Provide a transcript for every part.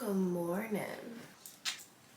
Good morning.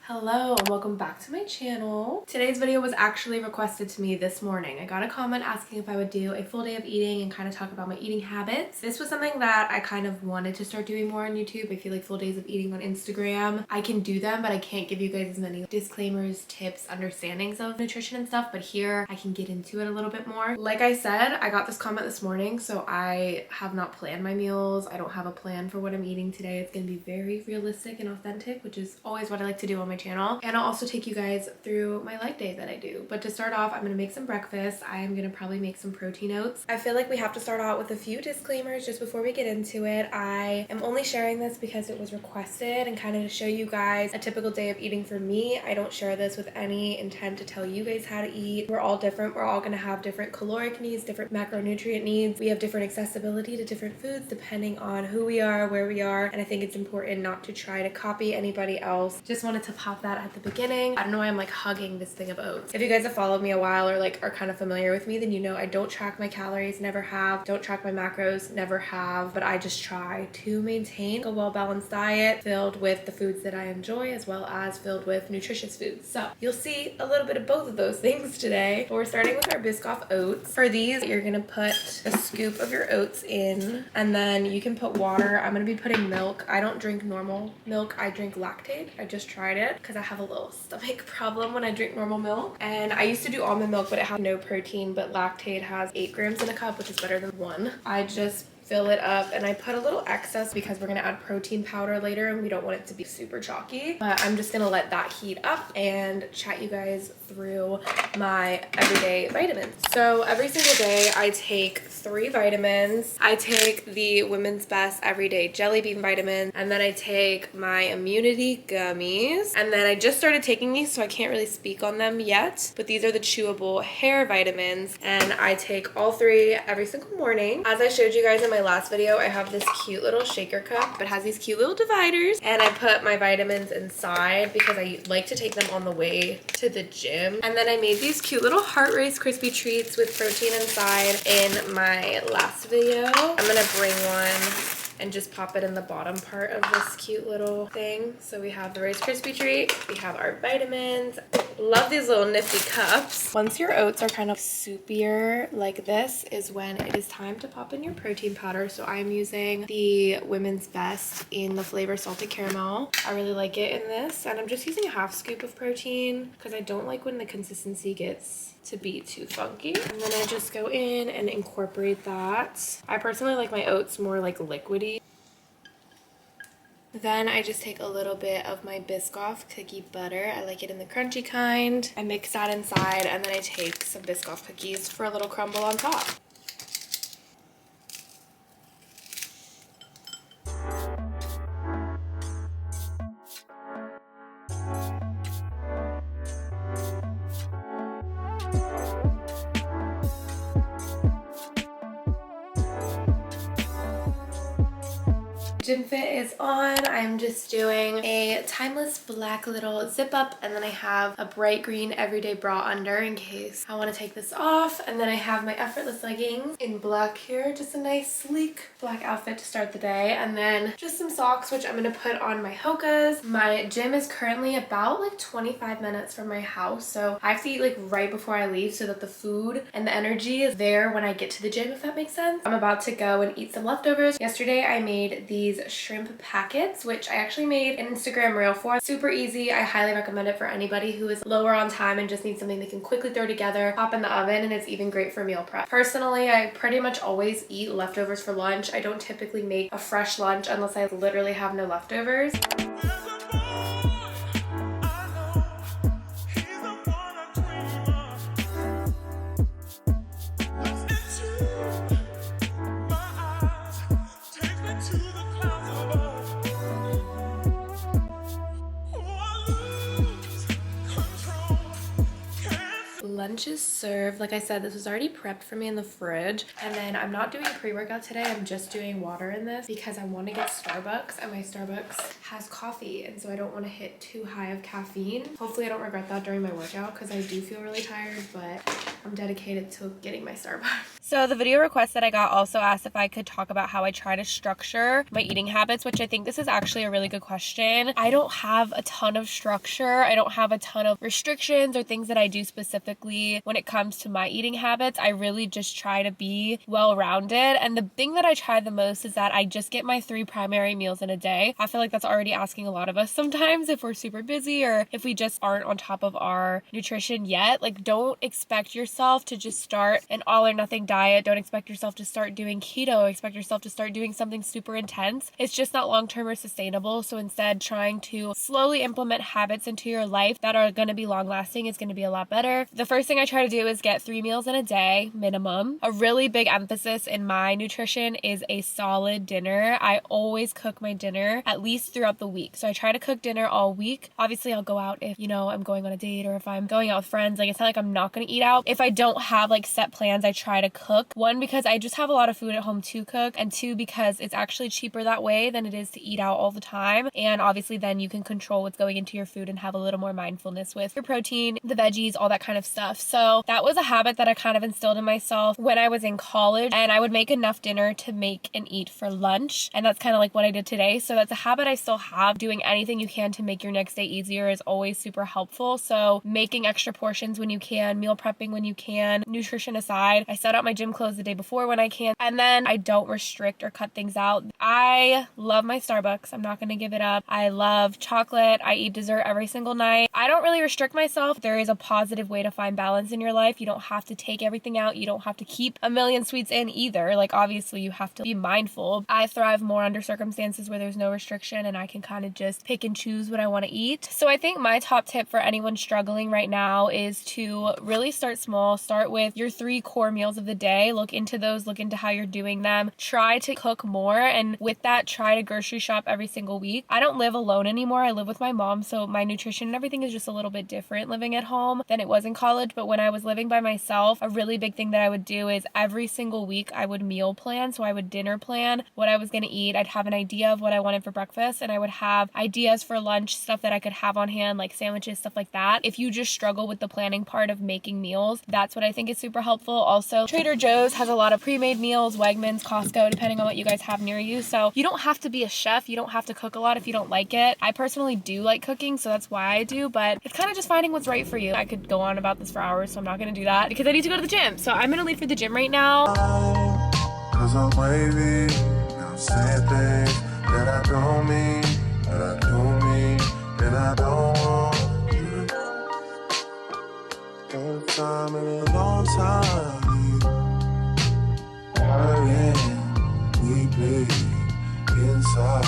Hello and welcome back to my channel. Today's video was actually requested to me this morning. I got a comment asking if I would do a full day of eating and kind of talk about my eating habits. This was something that I kind of wanted to start doing more on YouTube. I feel like full days of eating on Instagram, I can do them, but I can't give you guys as many disclaimers, tips, understandings of nutrition and stuff, but here I can get into it a little bit more. Like I said, I got this comment this morning, so I have not planned my meals. I don't have a plan for what I'm eating today. It's gonna be very realistic and authentic, which is always what I like to do on my channel, and I'll also take you guys through my leg day that I do. But to start off, I'm gonna make some breakfast. I am gonna probably make some protein oats. I feel like we have to start out with a few disclaimers just before we get into it. I am only sharing this because it was requested and kind of to show you guys a typical day of eating for me. I don't share this with any intent to tell you guys how to eat. We're all different. We're all gonna have different caloric needs, different macronutrient needs. We have different accessibility to different foods depending on who we are, where we are, and I think it's important not to try to copy anybody else. Just wanted to pop that at the beginning. I don't know why I'm like hugging this thing of oats. If you guys have followed me a while or like are kind of familiar with me, then you know I don't track my calories, never have. Don't track my macros, never have. But I just try to maintain a well-balanced diet filled with the foods that I enjoy as well as filled with nutritious foods. So you'll see a little bit of both of those things today. But we're starting with our Biscoff oats. For these, you're gonna put a scoop of your oats in, and then you can put water. I'm gonna be putting milk. I don't drink normal milk. I drink lactate. I just tried it because I have a little stomach problem when I drink normal milk. And I used to do almond milk, but it had no protein, but lactate has 8 grams in a cup, which is better than 1. I just fill it up and I put a little excess because we're gonna add protein powder later and we don't want it to be super chalky. But I'm just gonna let that heat up and chat you guys through my everyday vitamins. So every single day I take 3 vitamins. I take the Women's Best Everyday Jelly Bean Vitamin, and then I take my immunity gummies, and then I just started taking these so I can't really speak on them yet, but these are the chewable hair vitamins, and I take all 3 every single morning. As I showed you guys in my last video, I have this cute little shaker cup. It has these cute little dividers, and I put my vitamins inside because I like to take them on the way to the gym. And then I made these cute little heart race crispy treats with protein inside in my last video. I'm gonna bring one and just pop it in the bottom part of this cute little thing. So we have the Rice Krispie treat, we have our vitamins. Love these little nifty cups. Once your oats are kind of soupier like this is when it is time to pop in your protein powder. So I'm using the Women's Best in the flavor salted caramel. I really like it in this, and I'm just using a half scoop of protein because I don't like when the consistency gets to be too funky. And then I just go in and incorporate that. I personally like my oats more like liquidy. Then I just take a little bit of my Biscoff cookie butter. I like it in the crunchy kind. I mix that inside, and then I take some Biscoff cookies for a little crumble on top. Gym Fit is on. I'm just doing a timeless black little zip up, and then I have a bright green everyday bra under in case I want to take this off. And then I have my effortless leggings in black here, just a nice sleek black outfit to start the day, and then just some socks which I'm going to put on my Hokas. My gym is currently about like 25 minutes from my house, so I have to eat like right before I leave so that the food and the energy is there when I get to the gym, if that makes sense. I'm about to go and eat some leftovers. Yesterday I made these shrimp packets, which I actually made an Instagram reel for. Super easy. I highly recommend it for anybody who is lower on time and just needs something they can quickly throw together, pop in the oven, and it's even great for meal prep. Personally, I pretty much always eat leftovers for lunch. I don't typically make a fresh lunch unless I literally have no leftovers. lunch is served. Like I said, this was already prepped for me in the fridge. And then I'm not doing pre-workout today. I'm just doing water in this because I want to get Starbucks, and my Starbucks has coffee, and so I don't want to hit too high of caffeine. Hopefully I don't regret that during my workout because I do feel really tired, but I'm dedicated to getting my Starbucks. So the video request that I got also asked if I could talk about how I try to structure my eating habits, which I think this is actually a really good question. I don't have a ton of structure. I don't have a ton of restrictions or things that I do specifically when it comes to my eating habits. I really just try to be well-rounded. And the thing that I try the most is that I just get my 3 primary meals in a day. I feel like that's already asking a lot of us sometimes if we're super busy or if we just aren't on top of our nutrition yet. Like, don't expect yourself to just start an all or nothing diet. Don't expect yourself to start doing keto. Expect yourself to start doing something super intense. It's just not long-term or sustainable. So instead, trying to slowly implement habits into your life that are going to be long-lasting is going to be a lot better. The first thing I try to do is get 3 meals in a day minimum. A really big emphasis in my nutrition is a solid dinner. I always cook my dinner at least throughout the week. So I try to cook dinner all week. Obviously, I'll go out if, I'm going on a date or if I'm going out with friends. Like, it's not like I'm not going to eat out. If I don't have like set plans, I try to cook. 1, because I just have a lot of food at home to cook, and 2, because it's actually cheaper that way than it is to eat out all the time. And obviously then you can control what's going into your food and have a little more mindfulness with your protein, the veggies, all that kind of stuff. So that was a habit that I kind of instilled in myself when I was in college, and I would make enough dinner to make and eat for lunch. And that's kind of like what I did today. So that's a habit I still have. Doing anything you can to make your next day easier is always super helpful. So making extra portions when you can, meal prepping when you can, nutrition aside. I set out my gym clothes the day before when I can, and then I don't restrict or cut things out. I love my Starbucks. I'm not going to give it up. I love chocolate. I eat dessert every single night. I don't really restrict myself. There is a positive way to find balance in your life. You don't have to take everything out. You don't have to keep a million sweets in either. Like, obviously you have to be mindful. I thrive more under circumstances where there's no restriction and I can kind of just pick and choose what I want to eat. So I think my top tip for anyone struggling right now is to really start small. Start with your 3 core meals of the day. Look into those. Look into how you're doing them. Try to cook more, and with that, try to grocery shop every single week. I don't live alone anymore. I live with my mom, so my nutrition and everything is just a little bit different living at home than it was in college. But when I was living by myself, a really big thing that I would do is every single week I would meal plan. So I would dinner plan what I was going to eat. I'd have an idea of what I wanted for breakfast, and I would have ideas for lunch, stuff that I could have on hand, like sandwiches, stuff like that. If you just struggle with the planning part of making meals, that's what I think is super helpful. Also, Trader Joe's has a lot of pre-made meals, Wegmans, Costco, depending on what you guys have near you. So you don't have to be a chef. You don't have to cook a lot if you don't like it. I personally do like cooking, so that's why I do, but it's kind of just finding what's right for you. I could go on about this for hours, so I'm not going to do that because I need to go to the gym. So I'm going to leave for the gym right now. Cause I'm wavy, I'm saying things that I don't mean, that I don't mean, that I don't want you. First time in a long time, hurting deeply inside.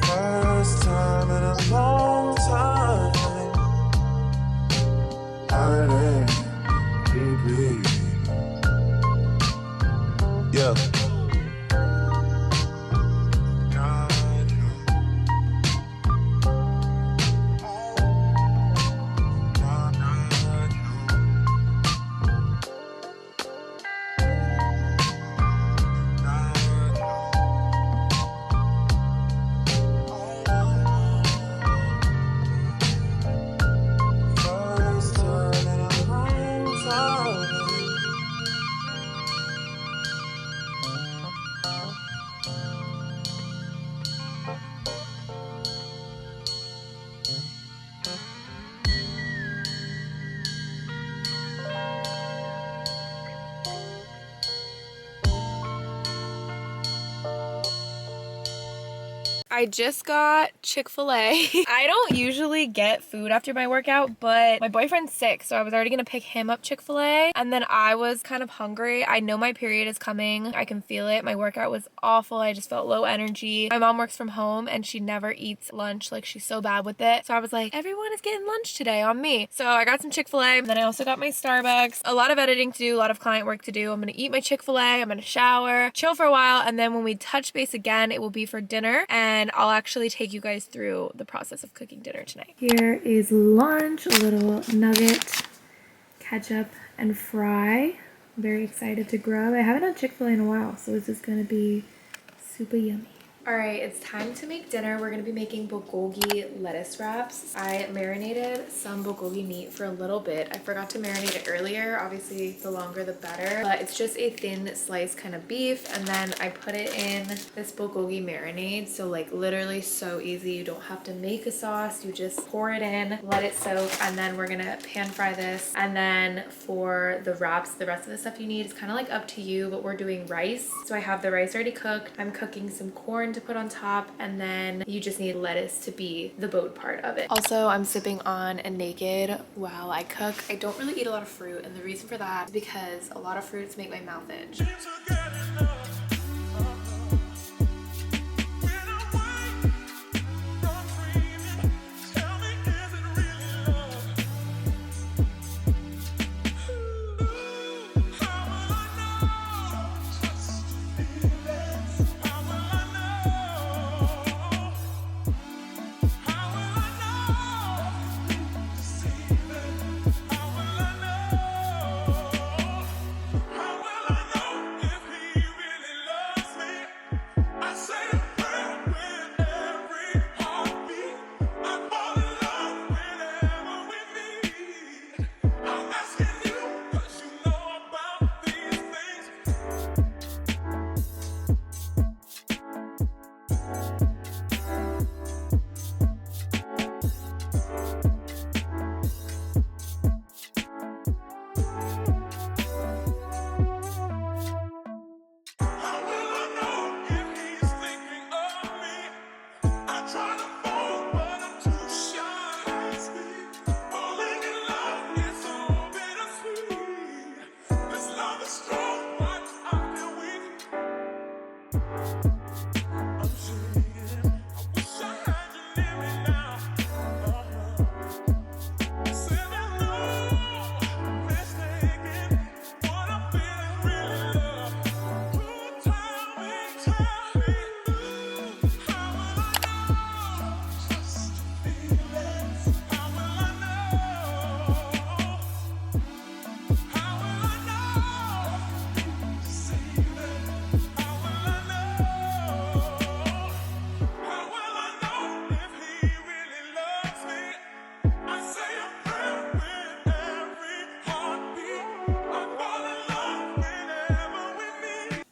First time in a long time, hurting deeply. Yeah. I just got Chick-fil-A. I don't usually get food after my workout, but my boyfriend's sick, so I was already gonna pick him up Chick-fil-A, and then I was kind of hungry. I know my period is coming. I can feel it. My workout was awful. I just felt low energy. My mom works from home, and she never eats lunch. Like, she's so bad with it. So I was like, everyone is getting lunch today on me. So I got some Chick-fil-A, then I also got my Starbucks. A lot of editing to do, a lot of client work to do. I'm gonna eat my Chick-fil-A, I'm gonna shower, chill for a while, and then when we touch base again, it will be for dinner, and then I'll actually take you guys through the process of cooking dinner tonight. Here is lunch, a little nugget, ketchup, and fry. I'm very excited to grub. I haven't had Chick-fil-A in a while, so this is gonna be super yummy. All right, it's time to make dinner. We're gonna be making bulgogi lettuce wraps. I marinated some bulgogi meat for a little bit. I forgot to marinate it earlier. Obviously, the longer the better, but it's just a thin slice kind of beef. And then I put it in this bulgogi marinade. So like literally so easy. You don't have to make a sauce. You just pour it in, let it soak, and then we're gonna pan fry this. And then for the wraps, the rest of the stuff you need is kind of like up to you, but we're doing rice. So I have the rice already cooked. I'm cooking some corn to put on top, and then you just need lettuce to be the boat part of it. Also, I'm sipping on a Naked while I cook. I don't really eat a lot of fruit, and the reason for that is because a lot of fruits make my mouth itch.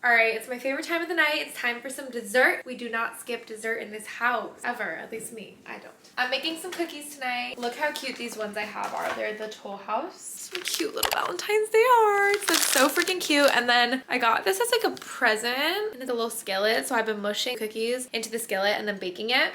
All right, it's my favorite time of the night. It's time for some dessert. We do not skip dessert in this house, ever. At least me, I don't. I'm making some cookies tonight. Look how cute these ones I have are. They're the Toll House. Some cute little Valentine's Day hearts. That's so freaking cute. And then I got this as like a present. And it's a little skillet. So I've been mushing cookies into the skillet and then baking it.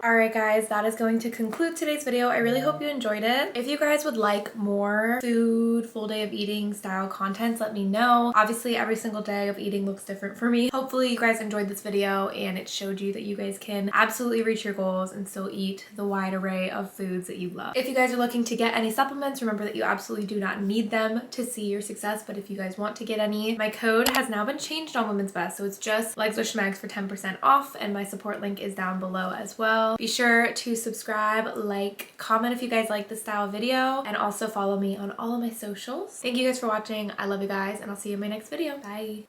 Alright guys, that is going to conclude today's video. I really hope you enjoyed it. If you guys would like more food, full day of eating style content, let me know. Obviously, every single day of eating looks different for me. Hopefully you guys enjoyed this video and it showed you that you guys can absolutely reach your goals and still eat the wide array of foods that you love. If you guys are looking to get any supplements, remember that you absolutely do not need them to see your success, but if you guys want to get any, my code has now been changed on Women's Best, so it's just Legs with Schmegs for 10% off, and my support link is down below as well. Be sure to subscribe, like, comment if you guys like this style of video, and also follow me on all of my socials. Thank you guys for watching. I love you guys, and I'll see you in my next video. Bye.